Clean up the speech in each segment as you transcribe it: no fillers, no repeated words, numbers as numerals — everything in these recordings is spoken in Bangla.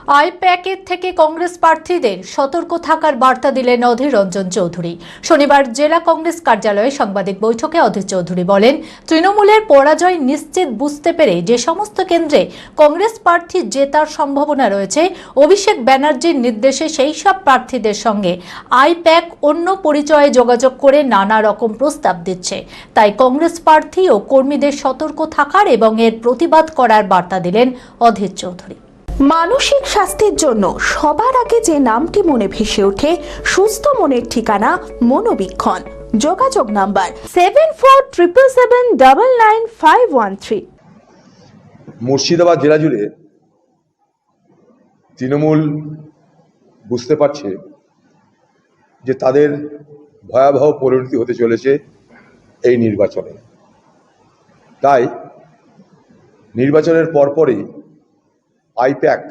আইপ্যাকের থেকে কংগ্রেস প্রার্থীদের সতর্ক থাকার বার্তা দিলেন অধীর রঞ্জন চৌধুরী। শনিবার জেলা কংগ্রেস কার্যালয়ে সাংবাদিক বৈঠকে অধীর চৌধুরী বলেন, তৃণমূলের পরাজয় নিশ্চিত বুঝতে পেরে যে সমস্ত কেন্দ্রে কংগ্রেস প্রার্থী জেতার সম্ভাবনা রয়েছে, অভিষেক ব্যানার্জির নির্দেশে সেই সব প্রার্থীদের সঙ্গে আইপ্যাক অন্য পরিচয়ে যোগাযোগ করে নানা রকম প্রস্তাব দিচ্ছে। তাই কংগ্রেস প্রার্থী ও কর্মীদের সতর্ক থাকার এবং এর প্রতিবাদ করার বার্তা দিলেন অধীর চৌধুরী। মানসিক স্বাস্থ্যের জন্য সবার আগে যে নামটি মনে ভেসে ওঠে, সুস্থ মনের ঠিকানা মনোবীক্ষণ। যোগাযোগ নাম্বার 7477799513। মুর্শিদাবাদ জেলা জুড়ে তৃণমূল বুঝতে পারছে যে তাদের ভয়াবহ পরিণতি হতে চলেছে এই নির্বাচনে। তাই নির্বাচনের পরপরই আইপ্যাক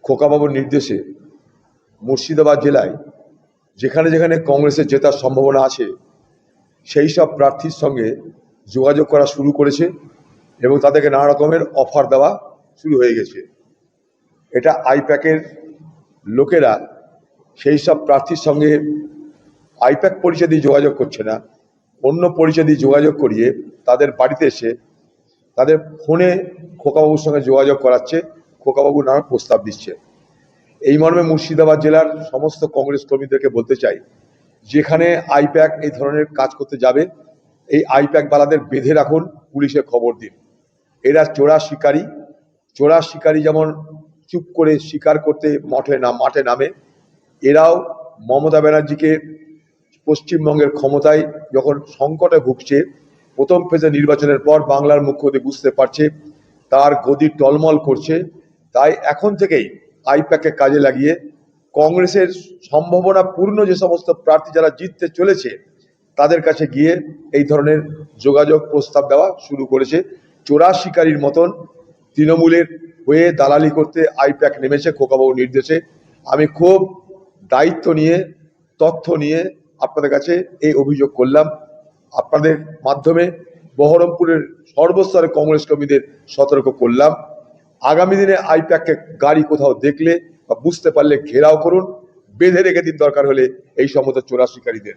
খোকাবাবুর নির্দেশে মুর্শিদাবাদ জেলায় যেখানে যেখানে কংগ্রেসের জেতার সম্ভাবনা আছে সেই সব প্রার্থীর সঙ্গে যোগাযোগ করা শুরু করেছে এবং তাদেরকে নানা রকমের অফার দেওয়া শুরু হয়ে গেছে। এটা আইপ্যাকের লোকেরা সেই সব প্রার্থীর সঙ্গে আইপ্যাক পরিচয় দিয়ে যোগাযোগ করছে না, অন্য পরিচয় দিয়ে যোগাযোগ করিয়ে তাদের বাড়িতে এসে তাদের ফোনে খোকাবাবুর সঙ্গে যোগাযোগ করাচ্ছে, খোকাবাবু নানা প্রস্তাব দিচ্ছে। এই মর্মে মুর্শিদাবাদ জেলার সমস্ত কংগ্রেস কর্মীদেরকে বলতে চাই, যেখানে আইপ্যাক এই ধরনের কাজ করতে যাবে, এই আইপ্যাক বালাদের বেঁধে রাখুন, পুলিশে খবর দিন। এরা চোরা শিকারী যেমন চুপ করে শিকার করতে মাঠে নামে, এরাও মমতা ব্যানার্জিকে পশ্চিমবঙ্গের ক্ষমতায় যখন সংকটে ভুগছে, প্রথম ফেজে নির্বাচনের পর বাংলার মুখ্যমন্ত্রী বুঝতে পারছে তার গদি টলমল করছে। তাই এখন থেকেই আইপ্যাককে কাজে লাগিয়ে কংগ্রেসের সম্ভাবনাপূর্ণ যে সমস্ত প্রার্থী যারা জিততে চলেছে তাদের কাছে গিয়ে এই ধরনের যোগাযোগ প্রস্তাব দেওয়া শুরু করেছে। চোরা শিকারীর মতন তৃণমূলের হয়ে দালালি করতে আইপ্যাক নেমেছে খোকাবাবুর নির্দেশে। আমি খুব দায়িত্ব নিয়ে তথ্য নিয়ে আপনাদের কাছে এই অভিযোগ করলাম। আপনাদের মাধ্যমে বহরমপুরের সর্বস্তরে কংগ্রেস কর্মীদের সতর্ক করলাম, আগামী দিনে আইপ্যাককে গাড়ি কোথাও দেখলে বা বুঝতে পারলে ঘেরাও করুন, বেঁধে রেখে দিন দরকার হলে এই সমস্ত চোরা শিকারীদের।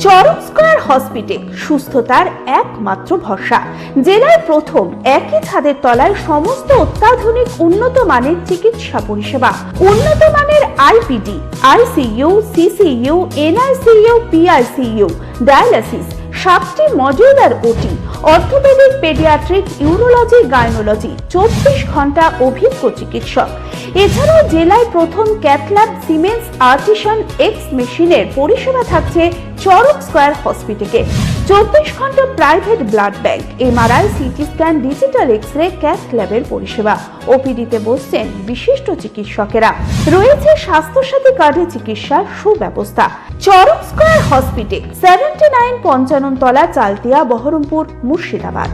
চরক স্কয়ার হসপিটাল সুস্থতার একমাত্র ভরসা। জেলায় প্রথম একই ছাদের তলায় সমস্ত অত্যাধুনিক উন্নত মানের চিকিৎসা পরিষেবা, উন্নত মানের IPD, ICU, CCU, NICU, PICU, dialysis, 7টি modular OT, orthopaedic, paediatric, urology, gynaecology, 24 ঘন্টা অভিজ্ঞ চিকিৎসক। এছাড়াও জেলায় প্রথম ক্যাথল্যাব, সিমেন্স, আর্টিসান এক্স মেশিনের পরিষেবা থাকছে চরক স্কয়ার হসপিটালে। 24 ঘন্টা private blood bank, MRI, CT scan, digital X-ray, cath ল্যাবের পরিষেবা। ওপিডিতে বসছেন বিশিষ্ট চিকিৎসকেরা। রয়েছে স্বাস্থ্যসাথী কার্ডে চিকিৎসার সুব্যবস্থা। চরক স্কয়ার হসপিটাল, 79 পঞ্চানন তলা, চালতিয়া, বহরমপুর, মুর্শিদাবাদ।